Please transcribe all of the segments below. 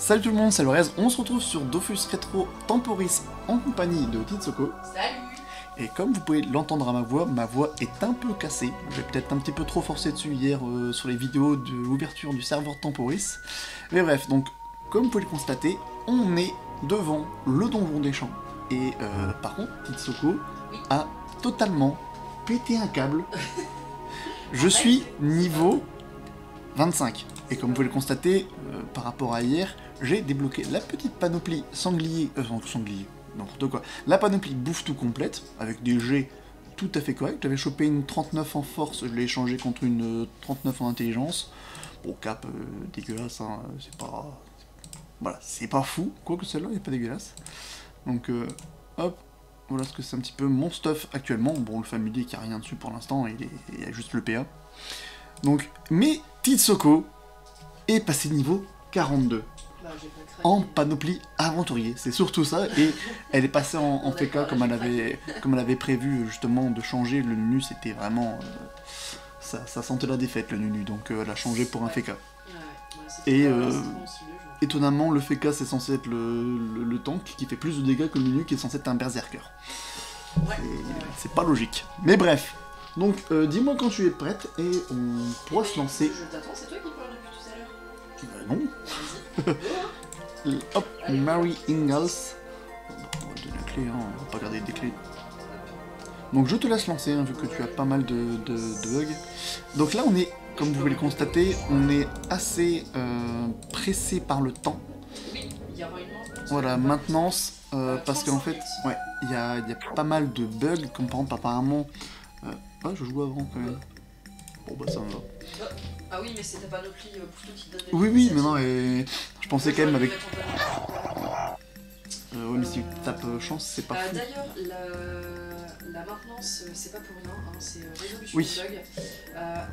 Salut tout le monde, c'est Lorez, on se retrouve sur Dofus Retro Temporis en compagnie de Titsoko. Salut. Et comme vous pouvez l'entendre à ma voix est un peu cassée. J'ai peut-être un petit peu trop forcé dessus hier sur les vidéos de l'ouverture du serveur Temporis. Mais bref, donc comme vous pouvez le constater, on est devant le donjon des champs. Et par contre, Titsoko a totalement pété un câble. Je suis niveau 25. Et comme vous pouvez le constater, par rapport à hier, j'ai débloqué la petite panoplie sanglier, n'importe quoi, la panoplie bouffe tout complète, avec des jets tout à fait corrects. J'avais chopé une 39 en force, je l'ai échangé contre une 39 en intelligence. Bon, cap dégueulasse, hein, c'est pas... Voilà, c'est pas fou, quoique celle-là n'est pas dégueulasse. Donc, hop, voilà ce que c'est un petit peu mon stuff actuellement. Bon, le familier qui a rien dessus pour l'instant, il y a juste le PA. Donc, mais Titsoko est passé niveau 42 en panoplie aventurier, c'est surtout ça, et elle est passée en FK comme elle avait prévu justement de changer. Le Nunu c'était vraiment... ça sentait la défaite le Nunu, donc elle a changé pour un FK. Et étonnamment le FK c'est censé être le tank qui fait plus de dégâts que le Nunu qui est censé être un berserker. C'est pas logique. Mais bref, donc dis-moi quand tu es prête et on pourra se lancer. Je t'attends, c'est toi qui parles depuis tout à l'heure. Non. Hop, Mary Ingalls. On va donner la clé, hein, on va pas garder des clés. Donc je te laisse lancer, hein, vu que tu as pas mal de bugs. Donc là on est, comme vous pouvez le constater, on est assez pressé par le temps. Oui, il y aura une maintenance. Voilà, maintenance, parce qu'en fait, ouais, il y a pas mal de bugs, comme par exemple apparemment... Ah, je joue avant quand même. Bon bah ça me va. Ah oui, mais c'est ta panoplie plutôt qui donne des... Oui, mais non, et je pensais quand même avec... ouais, mais si tu tapes chance, c'est pas fou. D'ailleurs, la maintenance, c'est pas pour rien, hein, c'est résolution Oui. de bug.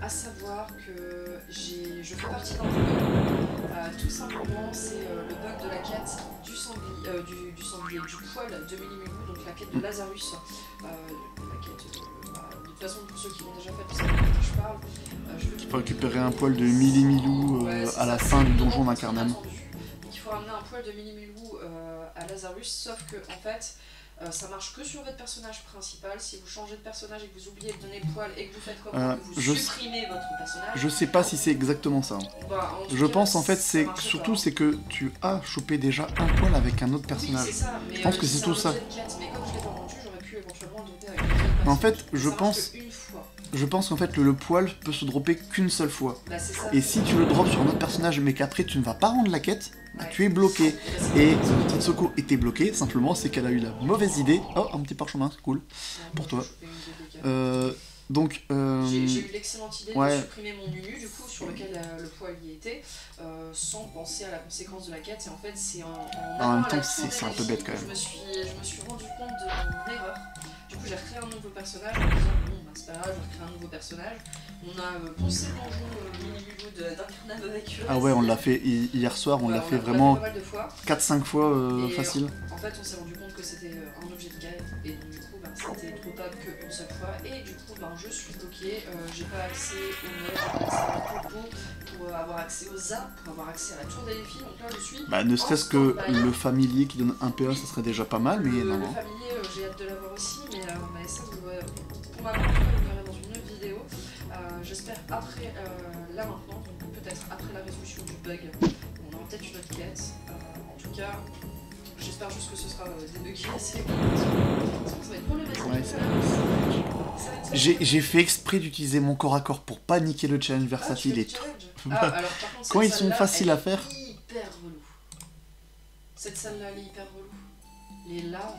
À savoir que je fais partie d'un bug. Tout simplement, c'est le bug de la quête du sanglier, du poil de Minimilou, donc la quête de Lazarus. La quête de toute façon, pour ceux qui l'ont déjà fait, c'est de quoi je parle. Il faut récupérer un poil de Millimilou à la fin du donjon d'Incarnam. Donc il faut ramener un poil de Minimilou à Lazarus, sauf que en fait ça marche que sur votre personnage principal. Si vous changez de personnage et que vous oubliez de donner le poil et que vous faites comment, que vous supprimez votre personnage. Je sais pas si c'est exactement ça. Bah, je pense en fait c'est surtout c'est que tu as chopé déjà un poil avec un autre personnage. Oui, ça, mais je pense que c'est tout ça. Mais comme je l'ai pas rendu, j'aurais pu éventuellement le dropper avec mais en fait, je pense qu'en fait le poil peut se dropper qu'une seule fois. Bah, ça, et si tu le drops sur un autre personnage mais qu'après tu ne vas pas rendre la quête, bah, tu es bloqué. Et Titsoko était bloquée, simplement c'est qu'elle a eu la mauvaise idée. Oh, un petit parchemin, c'est cool. Pour toi. Donc, j'ai eu l'excellente idée de supprimer mon Nunu, du coup, sur lequel le poil y était, sans penser à la conséquence de la quête. Et en fait, c'est en même temps, c'est un peu bête quand même. Je me suis rendu compte de mon erreur. Du coup, j'ai recréé un nouveau personnage en disant bon, bah, c'est pas grave, je recrée un nouveau personnage. On a poncé le donjon Minimilou d'Incarnam avec eux. Ah ouais, on l'a fait hier soir, on l'a fait vraiment 4-5 fois facile. En fait, on s'est rendu compte que c'était un objet de guerre, et donc du coup, bah, c'était trop tard qu'une seule fois. Et du coup, bah, je suis bloqué, j'ai pas accès aux notes, j'ai pas accès à la topo, pour avoir accès aux arts, pour avoir accès à la tour des défis. Donc là, je suis. Bah, ne serait-ce que le familier qui donne un PA, ça serait déjà pas mal, mais non. Le familier, j'ai hâte de l'avoir aussi, mais ça, pour ma part, je le verrai dans une autre vidéo. J'espère après là maintenant, donc peut-être après la résolution du bug, on aura peut-être une autre quête. En tout cas, j'espère juste que ce sera des bugs qui assez ça va être problématique. J'ai fait exprès d'utiliser mon corps à corps pour pas niquer le challenge versatile et tout. Alors, par contre, quand ils sont faciles à faire. Hyper relou. Cette salle-là, elle est hyper relou. Les larves.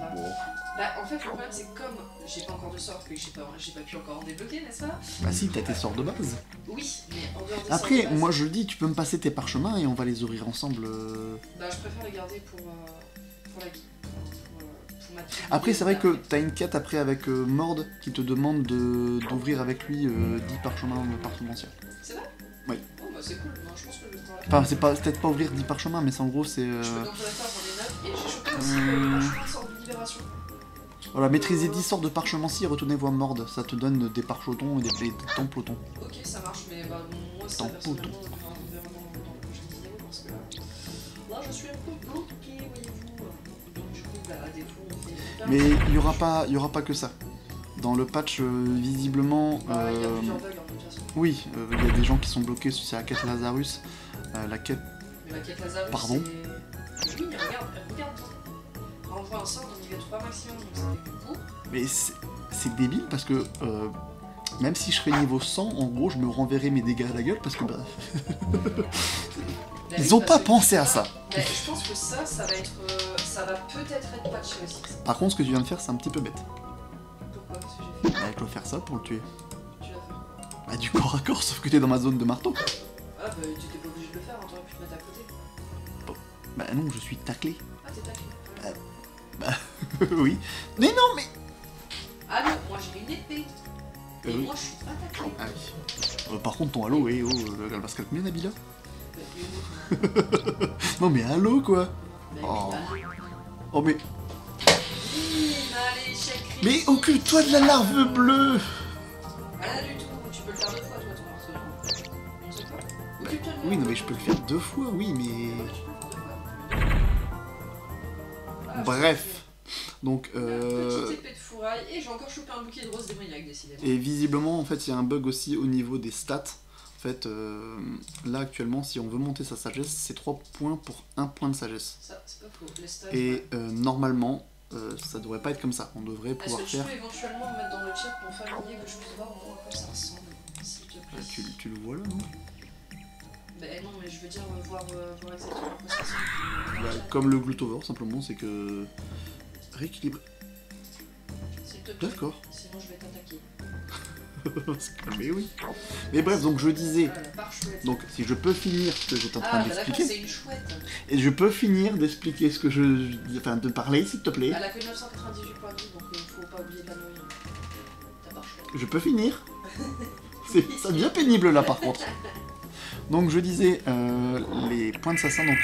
Bah, en fait, le problème, c'est que comme j'ai pas encore de sort, que j'ai pas pu encore en débloquer, n'est-ce pas? Bah, si, t'as tes sorts de base. Oui, mais en dehors des après, sorts de base, moi je le dis, tu peux me passer tes parchemins et on va les ouvrir ensemble. Bah, je préfère les garder pour ma petite après, c'est vrai vidéo. que t'as une quête après avec Mord qui te demande d'ouvrir avec lui 10 parchemins parchementiels. C'est vrai? Oui. Oh, bah, c'est cool. Non, je pense que je vais prendre la Enfin, c'est peut-être pas ouvrir 10 parchemins, mais c'est en gros, c'est. Je peux dans tous les cas prendre les notes et j'ai chopé aussi le parchemin de sort de libération. Voilà, maîtriser 10 sortes de parchemencie et retourner voir Mord. Ça te donne des parchotons et des templotons. Ok, ça marche, mais bah, moi, ça personnellement, on verra vraiment dans la prochaine vidéo parce que là, je suis un peu bloqué, voyez-vous. Donc du coup, bah, à défaut, on fait... Mais il y aura pas que ça. Dans le patch, visiblement... il y a plusieurs bugs, hein, de toute façon. Oui, il y a des gens qui sont bloqués sur la quête Lazarus. La quête... Mais la quête Lazarus, Pardon. c'est... Oui, mais regarde. On envoie un sort de niveau 3 maximum, donc ça fait beaucoup. Mais c'est débile parce que... même si je serais niveau 100, en gros, je me renverrais mes dégâts à la gueule parce que... Bah, ils ont pas pensé à ça. Mais je pense que ça va être... ça va peut-être être patché aussi. Par contre, ce que tu viens de faire, c'est un petit peu bête. Pourquoi? Parce que j'ai fait... Bah, je dois faire ça pour le tuer. Tu vas faire quoi? Bah, du corps à corps, sauf que t'es dans ma zone de marteau. Ah bah tu t'es pas obligé de le faire, hein, t'aurais pu te mettre à côté. Bah non, je suis taclé. Ah t'es taclé. Oui. Mais non, mais... Ah non, moi j'ai une épée. Et oui. moi je suis pas taclé. Ah oui. Par contre, ton halo, elle va se calmer, Nabila. Non mais halo, quoi. Oh. Oh mais... Mais occupe-toi de la larve bleue. Rien du tout, tu peux le faire deux fois toi, ton marteau. On sait quoi? Occupe-toi de Oui, non mais je peux le faire 2 fois, oui, mais... Tu peux le faire deux fois. Ah, Bref. Donc, petite épée de fourraille, et j'ai encore chopé un bouquet de roses démoniaques, décidément. et visiblement, en fait, il y a un bug aussi au niveau des stats. En fait, là, actuellement, si on veut monter sa sagesse, c'est 3 points pour 1 point de sagesse. Ça, c'est pas faux. Les stats, Et normalement, ça devrait pas être comme ça. On devrait est-ce pouvoir que tu faire... peux éventuellement me mettre dans le chat pour familier que je puisse voir en quoi ça ressemble, s'il te plaît? Tu le vois là, non? Ben non, mais je veux dire voir exactement à quoi ça ressemble. Bah, comme le Glutovore, simplement, c'est que... Rééquilibre. S'il te plaît. D'accord. Sinon je vais t'attaquer. Mais oui. Mais bref, donc je disais... Voilà, par chouette. Donc, si je peux finir ce que j'étais en train Ah, bah d'accord, d'expliquer... c'est une chouette. Et je peux finir d'expliquer ce que je... Enfin, de parler, s'il te plaît. Elle a que 998 points de vie, donc faut pas oublier de la nourrir. T'as par chouette. Je peux finir. Ça devient pénible là par contre. Donc je disais, les points de assassin, donc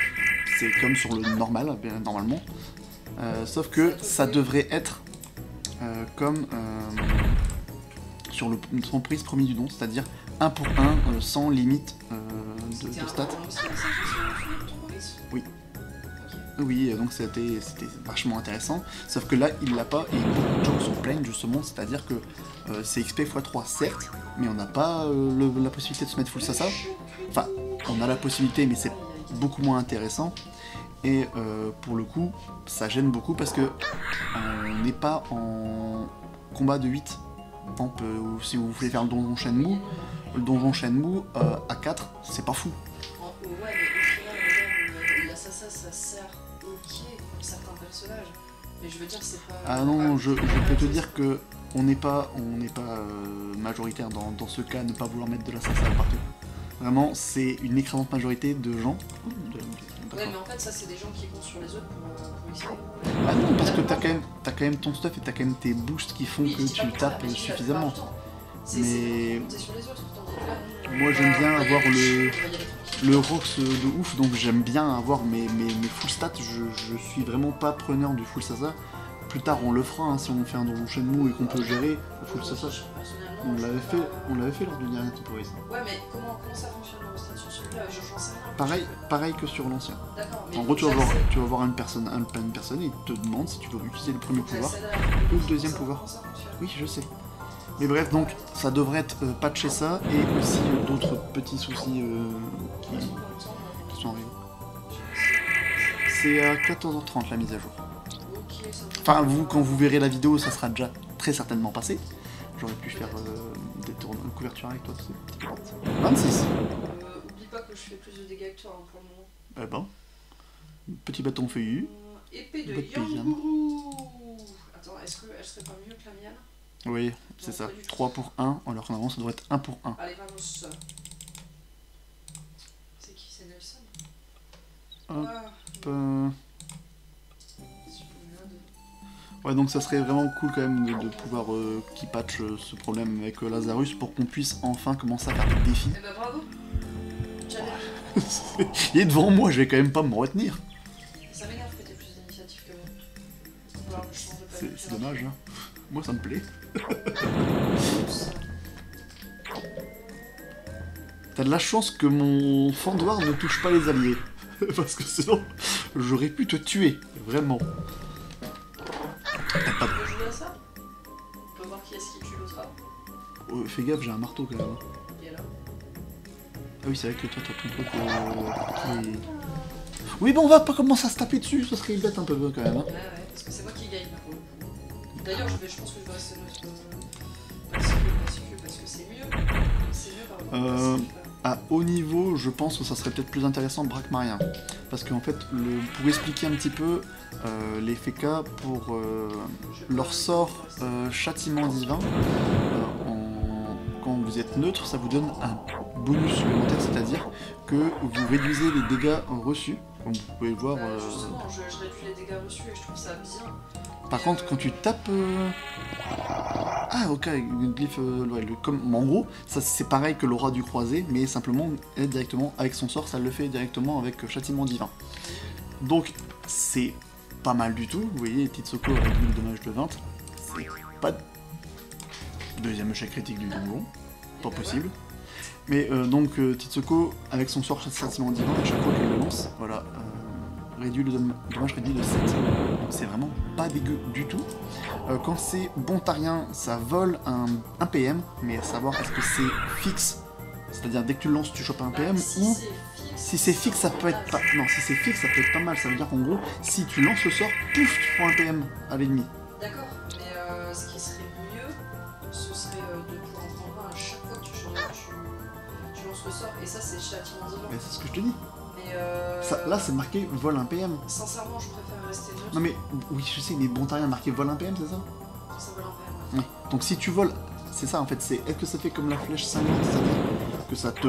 c'est comme sur le normal, bien normalement. Sauf que ça devrait être comme sur son prise premier du don, c'est-à-dire 1 pour 1 sans limite de stats. Oui. Oui, donc c'était vachement intéressant, sauf que là il l'a pas et beaucoup de gens se plaignent justement, c'est-à-dire que c'est XP x3 certes, mais on n'a pas la possibilité de se mettre full sasa. Enfin, on a la possibilité, mais c'est beaucoup moins intéressant. Et pour le coup, ça gêne beaucoup parce que on n'est pas en combat de 8. Si vous voulez faire le donjon Shenmue, à 4, c'est pas fou. Ouais, mais au final, l'assassin, ça sert ok pour certains personnages. Mais je veux dire, c'est pas... Ah non, je peux te dire que on n'est pas majoritaire dans ce cas, ne pas vouloir mettre de l'assassin partout. Vraiment, c'est une écrasante majorité de gens. Ouais, mais en fait, ça, c'est des gens qui comptent sur les autres pour essayer. Ah non, parce que t'as quand même ton stuff et t'as quand même tes boosts qui font que tu tapes suffisamment. Mais moi j'aime bien avoir le Rox de ouf, donc j'aime bien avoir mes full stats. Je suis vraiment pas preneur du full sasa. Plus tard on le fera hein, si on fait un donjon Shenmue et qu'on peut gérer le full sasa. On l'avait fait lors du dernier temporis. Ouais, mais comment ça fonctionne le stat sur celui-là? J'en sais rien. Pareil que sur l'ancien. D'accord. En gros, tu vas voir une personne et il te demande si tu veux utiliser le premier pouvoir ou le deuxième pouvoir. Oui, je sais. Mais bref, donc ça devrait être patché ça et aussi d'autres petits soucis qui sont arrivés. C'est à 14h30 la mise à jour. Enfin, quand vous verrez la vidéo, ça sera déjà très certainement passé. J'aurais pu faire une couverture avec toi, tu sais. 26. Oublie pas que je fais plus de dégâts que toi hein, pour le moment. Eh ben, petit bâton feuillu. Épée de Yanguru. Attends, est-ce qu'elle serait pas mieux que la mienne? Oui, c'est ça. 3 pour 1, alors que normalement ça devrait être 1 pour 1. Allez, vamos. C'est qui? C'est Nelson? Hop. Ouais, donc ça serait vraiment cool quand même de pouvoir qu'ils patchent ce problème avec Lazarus pour qu'on puisse enfin commencer à faire des défis. Eh bah bravo. Il est devant moi, je vais quand même pas me retenir. Ça m'énerve que t'aies plus d'initiative que moi. C'est dommage, hein. Moi ça me plaît. T'as de la chance que mon Fandouar ne touche pas les alliés. Parce que sinon, j'aurais pu te tuer, vraiment. On peut jouer à ça? On peut voir qui est-ce qui tue l'autre arbre. Fais gaffe, j'ai un marteau quand même. Hein. Et alors? Ah oui, c'est vrai que toi, t'as ton truc qui est... Oui, bon, on va pas commencer à se taper dessus, ça serait bête un peu quand même. Hein. Ouais, parce que c'est moi qui gagne. D'ailleurs, je pense que je vais rester neutre. Parce que c'est mieux. C'est mieux par rapport à haut niveau, je pense que ça serait peut-être plus intéressant Brakmarien. Parce qu'en fait, pour expliquer un petit peu, les FK, pour leur sort châtiment divin, quand vous êtes neutre, ça vous donne un bonus supplémentaire, c'est-à-dire que vous réduisez les dégâts reçus, comme vous pouvez le voir. Justement, je réduis les dégâts reçus et je trouve ça bien. Par contre, quand tu tapes... Ah, ok, glyphe... en gros, ça c'est pareil que l'aura du croisé, mais simplement, elle, directement, avec son sort, ça le fait directement avec châtiment divin. Donc, c'est pas mal du tout. Vous voyez, Titsoko réduit le dommage de 20. C'est pas... Deuxième échec critique du donjon. Pas possible. Mais donc, Titsoko, avec son sort châtiment divin, à chaque fois qu'il le lance, voilà... réduit le dommage réduit de 7. Donc c'est vraiment pas dégueu du tout. Quand c'est bontarien, ça vole un PM, mais à savoir est-ce que c'est fixe, c'est-à-dire dès que tu le lances tu chopes un PM, ou si c'est fixe ça peut être pas. Non, si c'est fixe ça peut être pas mal, ça veut dire qu'en gros, si tu lances le sort, pouf, tu prends un PM à l'ennemi. D'accord, mais ce qui serait mieux, ce serait de pouvoir en prendre un à chaque fois que tu lances le sort, et ça c'est châtiment divin. Mais c'est ce que je te dis. Ça, là c'est marqué vol 1 PM. Sincèrement je préfère rester neutre. Non mais oui je sais, mais Bontarien marqué vol 1 PM, c'est ça? Ça vole 1 PM, ouais. Oui. Donc si tu voles, c'est ça en fait, c'est est-ce que ça fait comme la flèche 50, c'est-à-dire que ça te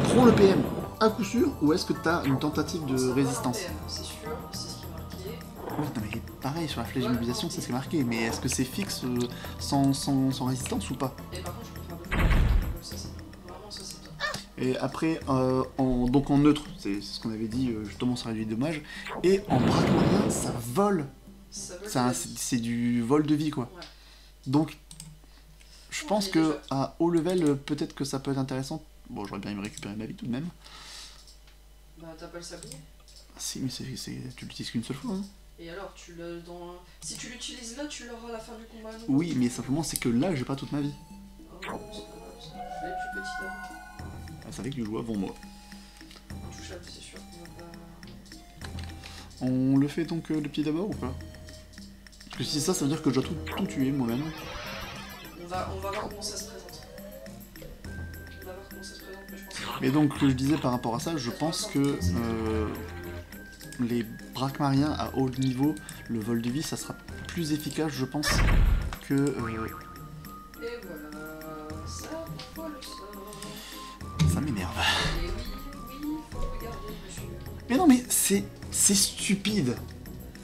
prend le PM à coup sûr, ou est-ce que tu as une tentative de résistance? C'est sûr, c'est ce qui est marqué. Oui, non mais pareil, sur la flèche d'immobilisation c'est ce qui est marqué, mais est-ce que c'est fixe sans résistance ou pas? Et par contre je préfère de ça c'est vraiment ça c'est bien. Et après, donc en neutre, c'est ce qu'on avait dit, justement ça réduit le dommage, et en Brakmarien ça vole. C'est du vol de vie quoi. Ouais. Donc je pense que à haut level, peut-être que ça peut être intéressant. Bon, j'aurais bien aimé récupérer ma vie tout de même. Bah t'as pas le sablier? Si, mais tu l'utilises qu'une seule fois. Hein. Et alors, si tu l'utilises là, tu l'auras à la fin du combat. Non? Oui, mais simplement c'est que là, j'ai pas toute ma vie. Oh, c'est pas grave ça. Elle est plus petite avant. Elle savait que tu jouais avant moi. Intouchable, c'est sûr qu'on va pas... On le fait donc le pied d'abord ou pas? Parce que si ça veut dire que je dois tout tuer moi-même. On va voir comment ça se présente. Mais je pense que... Et donc, je disais par rapport à ça, je pense que les Brakmariens à haut niveau, le vol de vie, ça sera plus efficace, je pense, que... Et voilà, ça vole ça. Ça m'énerve. Et oui, faut regarder, monsieur. Mais non, mais c'est stupide.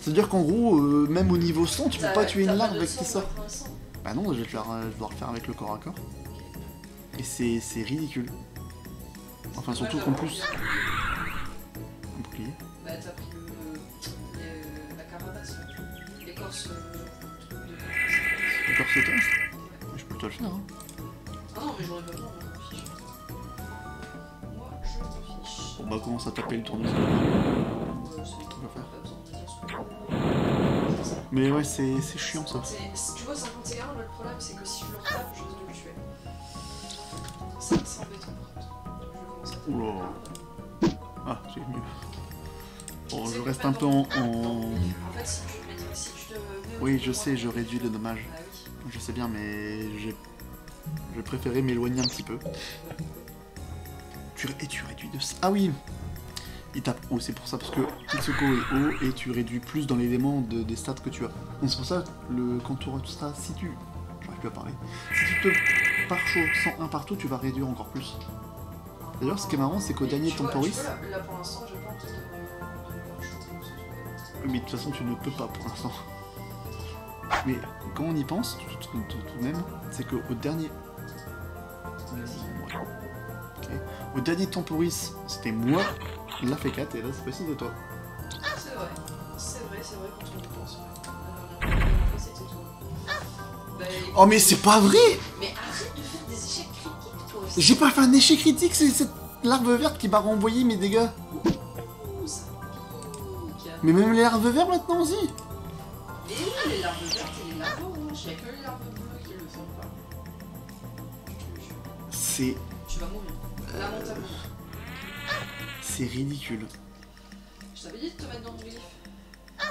C'est-à-dire qu'en gros, même au niveau 100, tu peux pas tuer une larve avec tes sorts. Bah non, je dois le faire avec le corps à corps. Et c'est ridicule. Enfin, surtout qu'en plus... Un bouclier. Bah t'as pris la carapace, l'écorce... L'écorce terrestre. Je peux te le faire, hein. Ah non, mais j'aurais pas besoin, moi je m'en fiche. Moi je m'en fiche. Bon bah, commence à taper le tournevis. C'est tout à faire. Pas besoin de dire ce que... Mais ouais, c'est chiant ça. Tu vois, 51, le problème c'est que si je le retape, je risque de le tuer. C'est embêtant par contre. Oula. Ah, c'est mieux. Bon, je reste un peu en... En fait, si tu te mets oui, je sais, je réduis le dommage. Ah oui. Je sais bien, mais j'ai préféré m'éloigner un petit peu. Et tu réduis de... Ah oui, il tape haut, c'est pour ça, parce que Titsoko est haut et tu réduis plus dans l'élément des stats que tu as. Donc c'est pour ça, quand tu auras tout ça, si tu... J'arrive plus à parler. Si tu te pare-chaud 101 partout, tu vas réduire encore plus. D'ailleurs, ce qui est marrant, c'est qu'au dernier temporis... Là pour l'instant, j'ai pas envie de pare-chaud. Mais de toute façon, tu ne peux pas pour l'instant. Mais quand on y pense, tout de même, c'est qu'au dernier... Ouais. Okay. Au dernier temporis, c'était moi, la fait 4, et là, cette fois-ci, c'est toi. C'est vrai quand on y pense. C'était toi. Oh, mais c'est pas vrai! Mais arrête de faire des échecs critiques, toi aussi. J'ai pas fait un échec critique, c'est cette larve verte qui m'a renvoyé mes dégâts. Ouh, ça pique. Mais même les larves vertes maintenant aussi. Et oui, les larves vertes et les larves oranges. Il n'y a que les larves bleues qui le font pas. C'est... Tu vas mourir. Lamentablement. C'est ridicule. Je t'avais dit de te mettre dans mon griffe.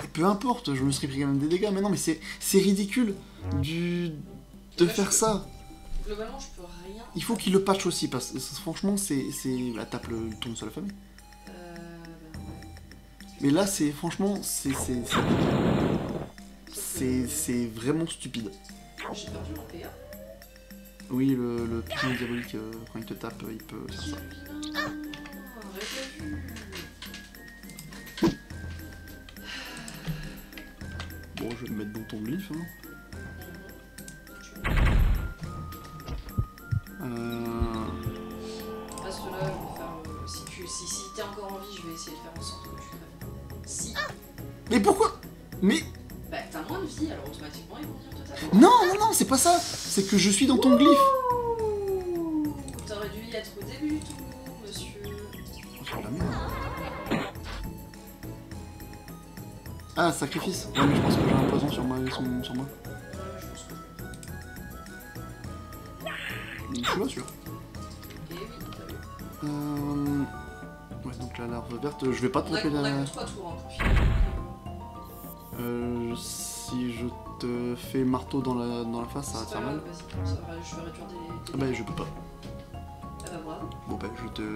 Et peu importe, je me serais pris quand même des dégâts, mais non, mais c'est ridicule de faire ça. Globalement, je peux rien. Il faut qu'il le patch aussi, parce que franchement, c'est... Bah, tape le tourne sur la famille. Mais là, c'est... Franchement, c'est vraiment stupide. J'ai perdu mon PA. Oui, le pigeon diabolique, quand il te tape, il peut faire ça. Bon, je vais me mettre dans ton glyphe, hein. Reste là, je vais faire... si t'es encore en vie, je vais essayer de faire en sorte que tu crèves. Si. Mais pourquoi? Mais... Bah, t'as moins de vie, alors automatiquement, ils vont venir te taper. Non, c'est pas ça. C'est que je suis dans ton glyphe. T'aurais dû y être au début du tour, monsieur. Oh, c'est la merde. Ah, sacrifice. Ouais, mais je pense que j'ai un poison sur moi. Ouais, je pense que... Je suis pas sûr. Eh oui, t'as vu. Ouais, donc la larve verte, je vais pas te taper On a la... que 3 tours, hein, pour finir. Si je te fais marteau dans la face, ça va te faire mal. Vas-y, ça va, je vais réduire des... Ah bah je peux pas. Ah bah bravo. Bon bah je te Je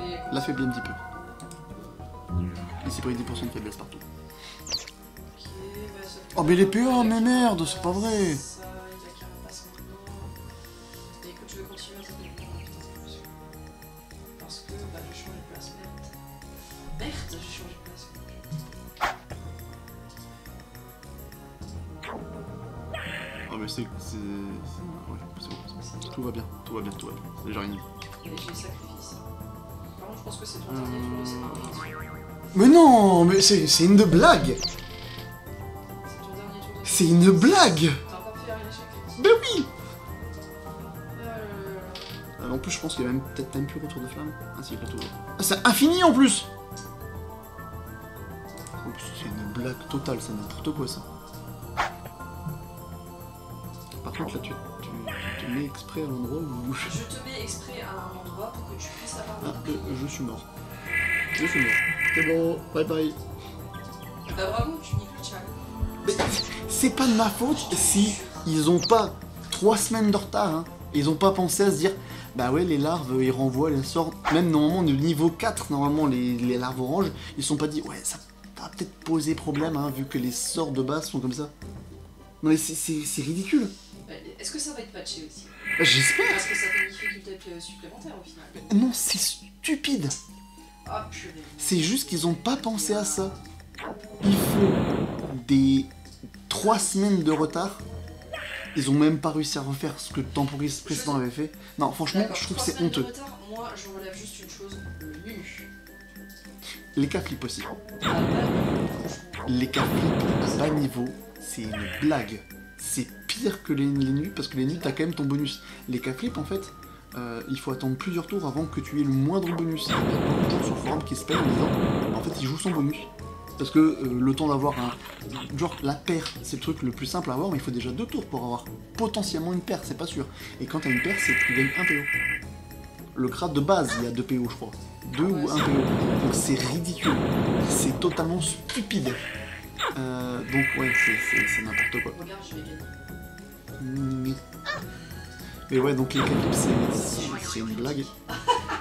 vais... l'affaiblis un petit peu. Et c'est pris 10% de faiblesse partout. Ok, bah ça... Oh mais les PA, mais merde, c'est pas vrai. Ça, il a qu'à passer maintenant. Mais écoute, je vais continuer à t'aider. Parce que, bah, j'ai changé de place, merde. Merde, j'ai changé de place. Oh mais c'est... Ouais, c'est bon. Tout va bien. C'est déjà rien dit. Et j'ai sacrifice. Par contre, je pense que c'est ton dernier tour de cette intervention. Mais non, mais c'est une blague. C'est ton dernier tour de... C'est une blague. T'as encore fait un échec critique. Ben oui. Euh... En plus je pense qu'il y a même peut-être même plus retour de flamme. Ah si, retour. Ah c'est infini en plus. En plus c'est une blague totale, c'est n'importe quoi ça. Par contre là tu te mets exprès à l'endroit où... Je te mets exprès à un endroit pour que tu puisses avoir... Ah, je suis mort. C'est bon, bye bye. Bah bravo, tu niques le chat. Mais c'est pas de ma faute si ils ont pas 3 semaines de retard, hein. Ils ont pas pensé à se dire, bah ouais, les larves, ils renvoient les sorts, même normalement de niveau 4, normalement, les larves oranges, ils se sont pas dit, ouais, ça va peut-être poser problème, hein, vu que les sorts de base sont comme ça. Non mais c'est ridicule. Est-ce que ça va être patché aussi? J'espère. Parce que ça fait une difficulté supplémentaire au final. Non, c'est stupide. Ah purée. C'est juste qu'ils ont pas pensé à ça. Il faut des 3 semaines de retard. Ils ont même pas réussi à refaire ce que Temporis précédent avait fait. Non, franchement, je trouve que c'est honteux. Moi, je relève juste une chose, le nu. Les cas flip aussi. Ah, Les cas flip à bas niveau, c'est une blague. C'est pire que les nus, parce que les nus, t'as quand même ton bonus. Les cas flip, en fait, il faut attendre plusieurs tours avant que tu aies le moindre bonus. Il y a beaucoup de gens sur le forum qui se plaignent en disant, en fait, il joue son bonus. Parce que le temps d'avoir un... Genre, la paire, c'est le truc le plus simple à avoir, mais il faut déjà 2 tours pour avoir potentiellement une paire, c'est pas sûr. Et quand t'as une paire, c'est que tu gagnes 1 PO. Le grade de base, il y a 2 PO, je crois. 2 ou 1 PO. Donc c'est ridicule. C'est totalement stupide. Donc ouais, c'est n'importe quoi. regarde, je vais gagner. Mais ouais, donc les capifs, c'est une blague.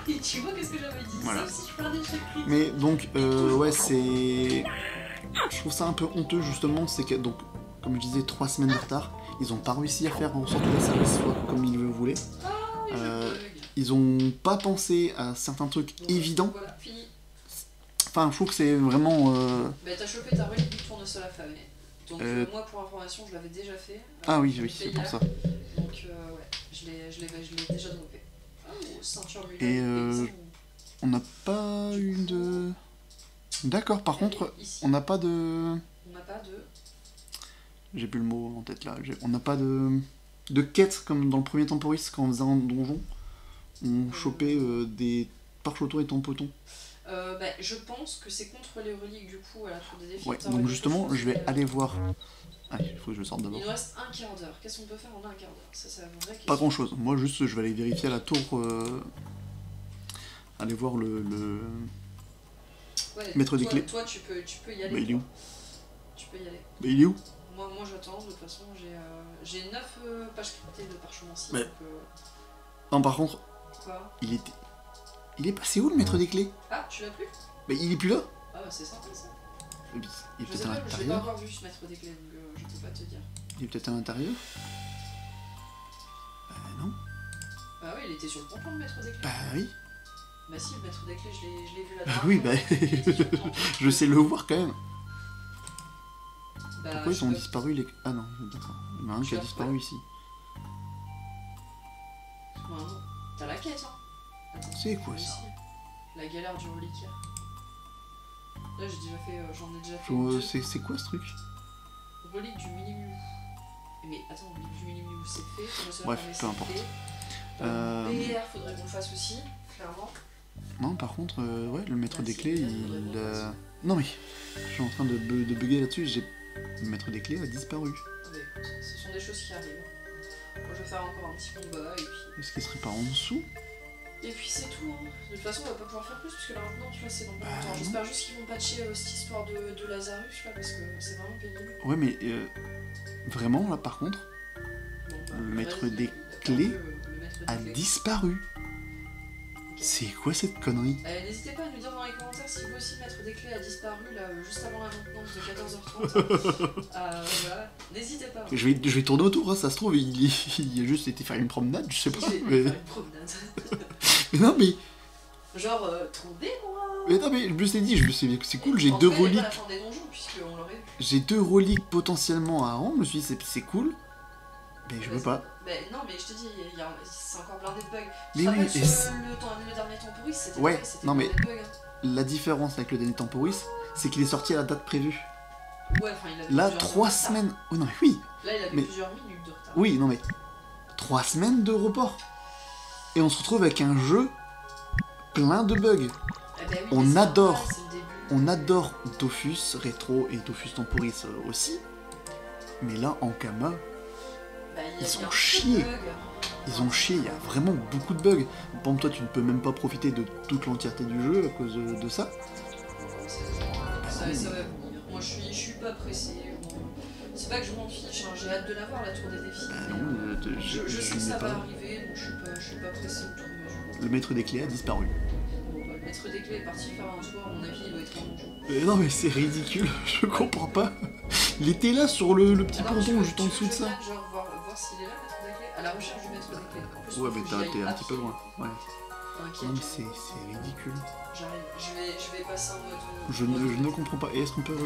Et tu vois qu'est-ce que j'avais dit, Voilà. sauf si je perdais chaque clip. Mais donc, ouais, c'est... Je trouve ça un peu honteux, justement, c'est que, donc, comme je disais, 3 semaines de retard, ils ont pas réussi à faire en sorte que la service soit comme ils le voulaient. Ah, et je bug. Ils ont pas pensé à certains trucs Bon, évidents. Voilà, fini. Enfin, je trouve que c'est vraiment... Bah t'as chopé ta relique du tournesol affamé. Donc moi pour information je l'avais déjà fait. Ah oui, je l'ai oui, fait c'est pour hier. ça. Donc ouais, je l'ai déjà droppé. Oh, ceinture mulaire. Et on n'a pas eu de... D'accord, par contre, ici, on n'a pas de... on n'a pas de... J'ai plus le mot en tête là. On n'a pas de quête comme dans le premier Temporis quand on faisait un donjon. On chopait des parches autour et tampotons. Bah, je pense que c'est contre les reliques du coup à la tour des défis. Ouais, T'aurais donc quelque justement, chose, je vais mais, aller voir. Ah, il faut que je sorte d'abord. Il nous reste un quart d'heure. Qu'est-ce qu'on peut faire en un quart d'heure? Ça, c'est la vraie question. Pas grand chose. Moi, juste, je vais aller vérifier à la tour. Aller voir Ouais, Maître des clés. Toi, tu peux y aller. Bah, il est où? Tu peux y aller. Bah, il est où? Moi j'attends. De toute façon, j'ai 9 pages cryptées de parchemencie. Mais- Donc, Non, par contre, quoi? il est passé où le maître des clés? Ah, tu l'as plus? Bah, il est plus là. Ah, bah, c'est sympa ça. Il est Je peut-être sais à pas, je l'ai pas l'intérieur. encore vu ce maître des clés, donc je peux pas te dire. Il est peut-être à l'intérieur. Non. Bah oui, il était sur le ponton, le maître des clés. Bah oui. Bah si, le maître des clés, je l'ai vu là. Bah oui, bah. Je sais le voir quand même. Bah, Pourquoi ils je ont peux- disparu les. Ah non, d'accord. Il y en a un qui a vois, disparu ouais. ici. Ouais, non. T'as la quête, hein. Attends, C'est quoi ça? ici. La galère du reliquaire. Là, j'ai déjà fait, j'en ai déjà fait. C'est quoi ce truc? Relique du minimum. Mais attends, relique du minimum, c'est fait. Bref, peu importe. BR, faudrait qu'on le fasse aussi, clairement. Non, par contre, ouais, le maître Bah, des c'est clés, bien, il. faudrait qu'on le fasse. Non mais, je suis en train de bugger là-dessus. Le maître des clés a disparu. Mais écoute, ce sont des choses qui arrivent. Moi, je vais faire encore un petit combat et puis. Est-ce qu'il serait pas en dessous? Et puis c'est tout, hein. De toute façon, on va pas pouvoir faire plus parce que là maintenant, tu vois, c'est dans pas longtemps. non. J'espère juste qu'ils vont patcher cette histoire de Lazarus là parce que c'est vraiment pénible. Ouais, mais vraiment là, par contre, Bon, bah, Le maître vas-y, des il a fait un clés peu, le maître des a clés. disparu. Ok. C'est quoi cette connerie? N'hésitez pas à nous dire dans les commentaires si vous aussi Maître des Clés a disparu là juste avant la maintenance de 14h30. Voilà. N'hésitez pas. Je vais tourner autour, hein, ça se trouve, il a juste été faire une promenade, je sais pas. J'ai Mais... faire une promenade. mais non, mais. Genre, trouvez-moi. Mais non, mais je me suis dit, c'est cool, j'ai En deux tout cas, il est pas reliques. à la fin des donjons puisqu'on l'aurait vu. J'ai deux reliques potentiellement à rendre, je me suis dit, c'est cool. Mais je veux pas. Mais non, mais je te dis, c'est encore blindé de bugs. Mais Tu te oui, rappelles et le dernier temporis, c'était Ouais, pareil, c'était non, mais- blindé de bugs. La différence avec le dernier Temporis, c'est qu'il est sorti à la date prévue. Ouais, enfin, il avait Là, plusieurs 3 heures de retard. semaines. Oh non, mais oui. Là, il avait Mais- plusieurs minutes de retard. Oui, non, mais. 3 semaines de report. Et on se retrouve avec un jeu plein de bugs. Eh ben oui, On mais c'est adore. normal, c'est le début. On adore Dofus Retro et Dofus Temporis aussi. Mais là, en Kama, Bah, il y a ils ont un peu de chié. bugs. ils ont chié, il y a vraiment beaucoup de bugs. Par exemple, toi, tu ne peux même pas profiter de toute l'entièreté du jeu à cause de ça. Ça va venir. Moi, je suis pas pressé. Bon, c'est pas que je m'en fiche, hein, j'ai hâte de l'avoir, la tour des défis. Bah mais, non, je sais que n'ai ça va pas. arriver, donc je suis pas pressé de trouver mes jeux. Le maître des clés a disparu. Bon, bah, le maître des clés est parti faire un tour, à mon avis, il doit être en donjon. Non mais c'est ridicule, je comprends pas. Il était là sur le petit Alors, ponton juste en dessous de je ça. veux bien, genre, voir s'il est là, le maître des clés, à la recherche du maître des clés. En plus, Ouais, faut mais que j'y aille t'es un à petit peu pied. loin. Ouais. T'inquiète, Non mais j'arrive. c'est ridicule. J'arrive. Je vais passer en mode. Je ne comprends pas. Et est-ce qu'on peut...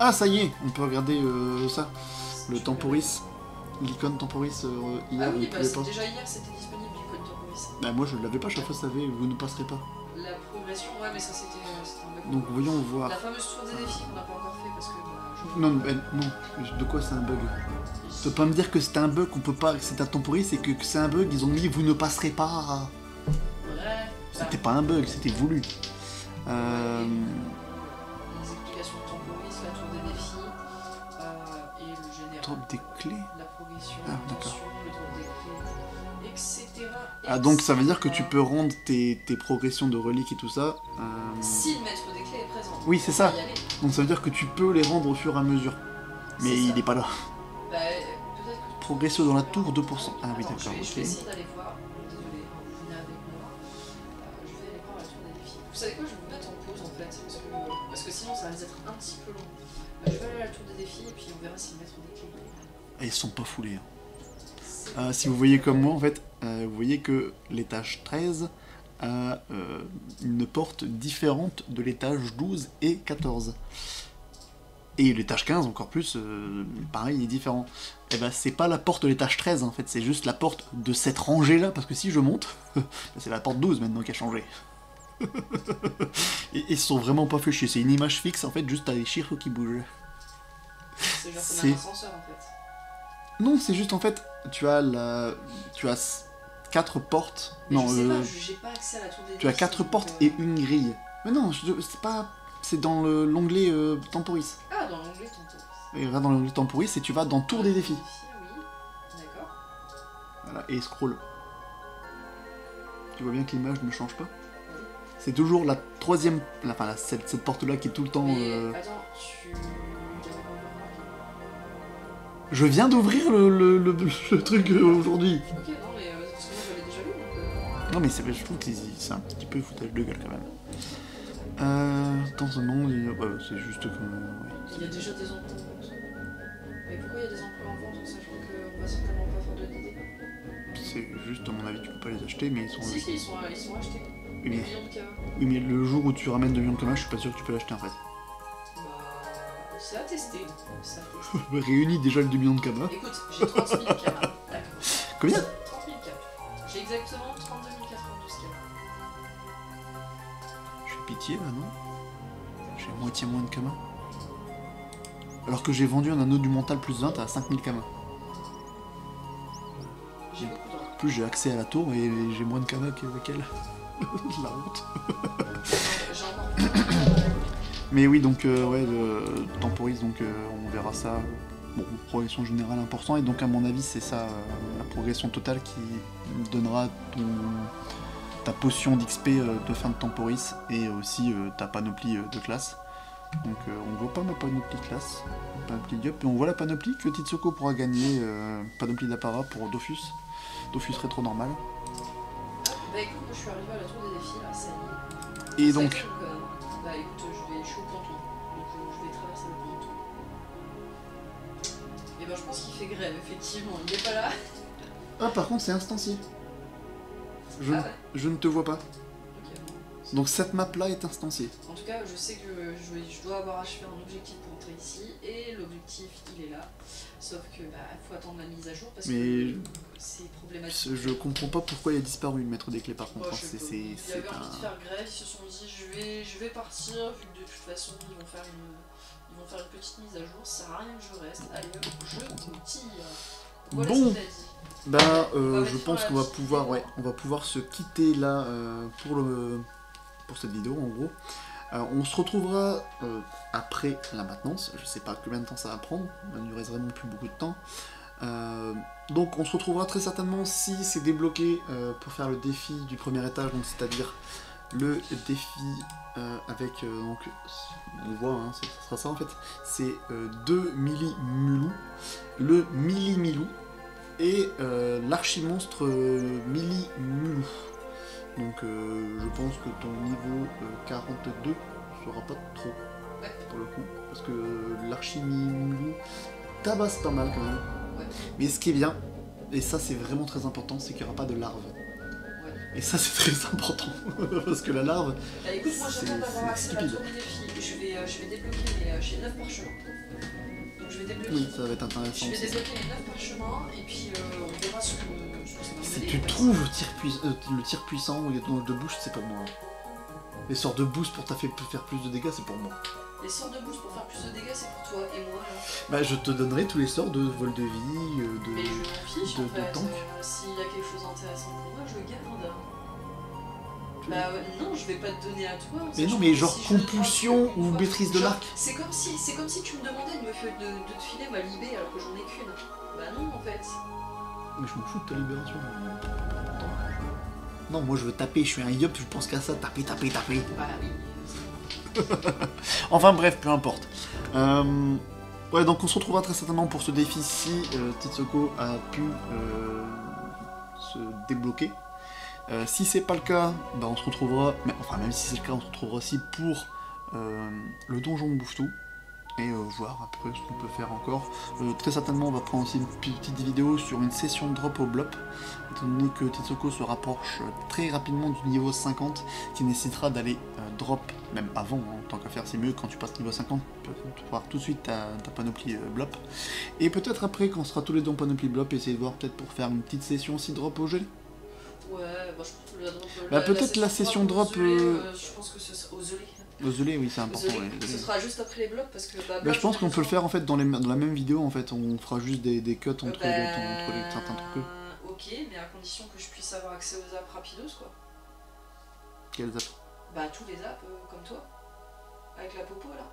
Ah ça y est, on peut regarder ça. Le Temporis. L'icône Temporis hier, Ah vous oui, bah pouvez pas. déjà hier c'était disponible, l'icône Temporis. Bah moi je l'avais pas, chaque fois ça avait, vous ne passerez pas. La progression, ouais, mais ça c'était un bug. Donc voyons voir. La fameuse tour des défis qu'on n'a pas encore fait parce que. Non, non, de quoi c'est un bug? Tu peux pas me dire que c'est un bug, qu'on peut pas, que c'est un Temporis et que c'est un bug, ils ont mis vous ne passerez pas. Bref. C'était pas un bug, c'était voulu. Les explications de Temporis, la tour des défis, et le général. Drop des clés. La progression, Ah, l'attention, le drop des clés, etc. Ah donc ça veut dire que tu etc. peux rendre tes progressions de reliques et tout ça. Si le maître des clés est présent. Oui, c'est on ça. va y aller. Donc ça veut dire que tu peux les rendre au fur et à mesure. Mais C'est il ça. est pas là. Bah, peut-être que. Progression dans la tour 2%. Ah oui, Attends, d'accord, je vais ok. essayer d'aller voir. Désolé, hein, vous venez avec moi. Je vais aller voir la tour des défis. Vous savez quoi, je vais vous mettre en pause en fait, parce que sinon ça va être un petit peu long. Je vais aller à la tour des défis et puis on verra si le maître des clés est là. Ah, ils sont pas foulés. Hein. Si vous voyez comme moi en fait, vous voyez que l'étage 13 a une porte différente de l'étage 12 et 14. Et l'étage 15 encore plus, pareil, il est différent. Et ben c'est pas la porte de l'étage 13 en fait, c'est juste la porte de cette rangée là, parce que si je monte, c'est la porte 12 maintenant qui a changé. Et ils se sont vraiment pas fait chier, c'est une image fixe en fait, juste t'as les chiffres qui bougent. C'est genre C'est- comme un ascenseur en fait. Non, c'est juste en fait, tu as 4 portes. Mais Non, je sais pas, j'ai pas accès à la tour des défis. tu as 4 donc, portes et une grille. Mais non, c'est pas... C'est dans l'onglet Temporis. Ah, dans l'onglet Temporis. Et va dans l'onglet Temporis et tu vas dans Tour des défis. Oui, d'accord. Voilà, et scroll. Tu vois bien que l'image ne change pas. C'est toujours la troisième... Enfin, cette porte-là qui est tout le temps... Mais attends, tu... Je viens d'ouvrir le truc aujourd'hui. Ok, non, mais parce que moi je l'avais déjà lu, donc... Non mais je trouve que c'est un petit peu foutage de gueule quand même. Dans un nom, ouais, c'est juste que... ouais. Il y a déjà des emplois en vente. Mais pourquoi il y a des emplois en vente en sachant qu'on va certainement pas faire de DD? C'est juste, à mon avis, tu peux pas les acheter, mais ils sont... Si, ils sont achetés. Oui, Les mais... viandes Kama. oui, mais le jour où tu ramènes de viande Kama, je suis pas sûr que tu peux l'acheter en fait. Bah... c'est à tester. C'est à tester. Réunis déjà le demi-viande Kama. Écoute, j'ai 30 000 Kama. D'accord. Combien? 30 000 Kama. J'ai exactement 32 092 Kama. Je fais pitié là, non? J'ai moitié moins de Kama. Alors que j'ai vendu un anneau du mental plus 20 à 5000 Kama. J'ai beaucoup d'or. En plus, j'ai accès à la tour et j'ai moins de Kama qu'avec elle. La honte. J'ai encore... Mais oui, donc, ouais, Temporis, donc on verra ça. Bon, progression générale important, et donc à mon avis, c'est ça, la progression totale qui donnera ta potion d'XP de fin de Temporis, et aussi ta panoplie de classe. Donc on voit pas ma panoplie classe, panoplie Diop, et on voit la panoplie que Titsoko pourra gagner, panoplie d'apparat pour Dofus. Dofus rétro normal. Bah écoute, moi je suis arrivé à la tour des défis là, ça y est. Et Ça y est, donc, bah écoute, je suis au ponton, donc je vais traverser le ponton. Et ben je pense qu'il fait grève, effectivement, il est pas là. ah par contre c'est instancié. Je, Ah ouais. je ne te vois pas. Ok, bon. Donc cette map là est instanciée. En tout cas, je sais que je dois avoir achevé un objectif pour entrer ici, et l'objectif il est là. Sauf que bah faut attendre la mise à jour parce que c'est problématique. Je comprends pas pourquoi il a disparu le maître des clés par contre. Moi, Hein, il avait envie de faire grève, ils se sont dit je vais partir, vu que de toute façon ils vont faire une petite mise à jour, ça sert à rien que je reste. Allez hop, je tire. Voilà Bon. ce qu'il a dit. Bah, va je mettre pense sur qu'on la va petite pouvoir, vidéo. ouais, on va pouvoir se quitter là pour cette vidéo en gros. On se retrouvera après la maintenance. Je sais pas combien de temps ça va prendre. Il ne reste vraiment plus beaucoup de temps. Donc on se retrouvera très certainement si c'est débloqué pour faire le défi du premier étage, donc c'est-à-dire le défi avec donc on voit, hein, ça sera ça en fait. C'est 2 milli-mulou, le milli-milou et l'archimonstre milli-mulou. Donc je pense que ton niveau 42 sera pas trop pour le coup, parce que l'archimilou tabasse pas mal quand même. Ouais. Mais ce qui est bien, et ça c'est vraiment très important, c'est qu'il n'y aura pas de larves. Ouais. Et ça c'est très important, parce que la larve, Bah, écoute, moi j'attends d'avoir c'est accès à la stupide. tour des défis. Je vais débloquer j'ai 9 parchemins. Donc je vais débloquer. Oui, ça va être intéressant. Je vais débloquer les 9 parchemins et puis on verra ce que ça va Si me tu donner, trouves le tir puissant ou les dons de boost, c'est pour moi. Les sorts de boost pour faire plus de dégâts, c'est pour moi. Les sorts de boost pour faire plus de dégâts, c'est pour toi et moi. Bah je te donnerai tous les sorts de vol de vie, Mais je m'en fiche de en fait. tank. S'il y a quelque chose d'intéressant pour moi, je le garde. Bah non, je vais pas te donner à toi. Mais non, mais genre Si je le compulsion prends une ou fois- maîtrise de genre, l'arc. C'est comme si tu me demandais de te filer ma libé alors que j'en ai qu'une. Bah non en fait. Mais je m'en fous de ta libération. Non, moi je veux taper, je suis un yop, je pense qu'à ça, taper. Bah oui. Enfin bref, peu importe. Ouais, donc on se retrouvera très certainement pour ce défi si Titsoko a pu se débloquer. Si c'est pas le cas, bah on se retrouvera, mais, enfin même si c'est le cas, on se retrouvera aussi pour le donjon Bouffe-Tout. Et voir à peu près ce qu'on peut faire encore. Très certainement on va prendre aussi une petite vidéo sur une session de drop au blop, étant donné que Titsoko se rapproche très rapidement du niveau 50, qui nécessitera d'aller drop, même avant, hein, tant qu'à faire c'est mieux quand tu passes niveau 50, tu pourras tout de suite ta panoplie blop. Et peut-être après, quand on sera tous les deux en panoplie blop, essayer de voir peut-être pour faire une petite session aussi drop au gelé. Ouais, bah je pense que la drop. Bah peut-être la session drop... je pense que ce sera aux gelés. Au gelé, oui c'est important. Gelés. Ouais, Ce sera juste après les blocs parce que. Bah, je pense qu'on peut le faire en fait dans la même vidéo en fait, on fera juste des cuts entre certains trucs. Ok, mais à condition que je puisse avoir accès aux apps rapidos quoi. Quelles apps? Bah tous les apps, comme toi. Avec la popo là.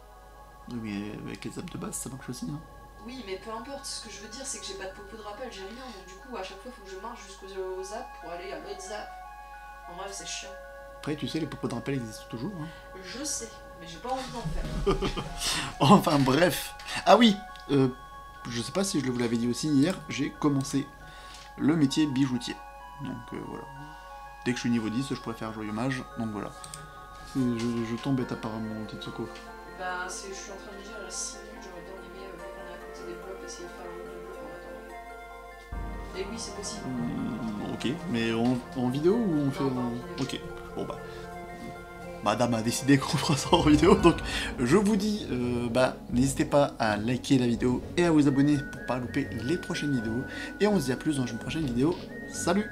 Oui, mais avec les apps de base, ça marche aussi, hein. Oui, mais peu importe, ce que je veux dire c'est que j'ai pas de popo de rappel, j'ai rien, donc du coup à chaque fois il faut que je marche jusqu'aux apps pour aller à l'autre zap. En bref, c'est chiant. Après, tu sais, les popos de rappel existent toujours, hein. Je sais, mais j'ai pas envie d'en faire. Enfin, bref. Ah oui, je sais pas si je vous l'avais dit aussi hier, j'ai commencé le métier bijoutier. Donc voilà. Dès que je suis niveau 10, je pourrais faire joyeux mage, donc voilà. Je t'embête apparemment, Titsoko. Bah, je suis en train de me dire, 6 minutes, j'aurais bien aimé, vu qu'on est à côté des blocs, essayer de faire un autre bloc en attendant. Et oui, c'est possible. Ok, mais en vidéo ou on fait... en vidéo. Ok, bon bah... Madame a décidé qu'on fera ça en vidéo, donc je vous dis, n'hésitez pas à liker la vidéo et à vous abonner pour pas louper les prochaines vidéos. Et on se dit à plus dans une prochaine vidéo. Salut!